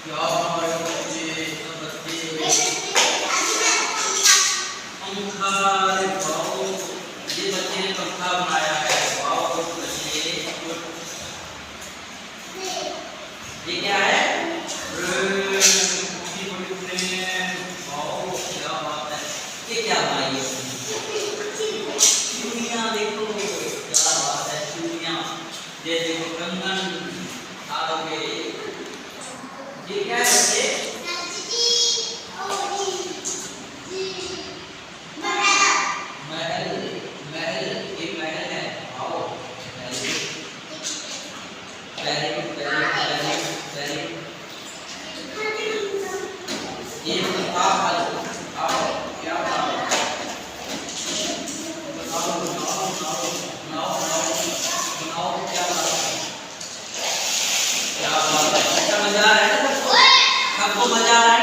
क्या हमारे बच्चे पंखा, अरे वाओ, ये बच्चे ने पंखा बनाया है। वाओ गुड बच्चे, ये क्या है? वाओ क्या बात है, ये क्या बनाई है? चूड़ियाँ देखो, क्या बात है, चूड़ियाँ। ये देखो कंगन हाथों के, ये क्या है बच्चे? महल, महल, ये महल है। आओ very good, very good, very good, very good. ये आप आओ, क्या बनाओ? बनाओ बनाओ बनाओ बनाओ बनाओ, क्या बनाओ? क्या बात है, अच्छा मजा आ रहा है ना सबको? सबको मजा आ रहा है?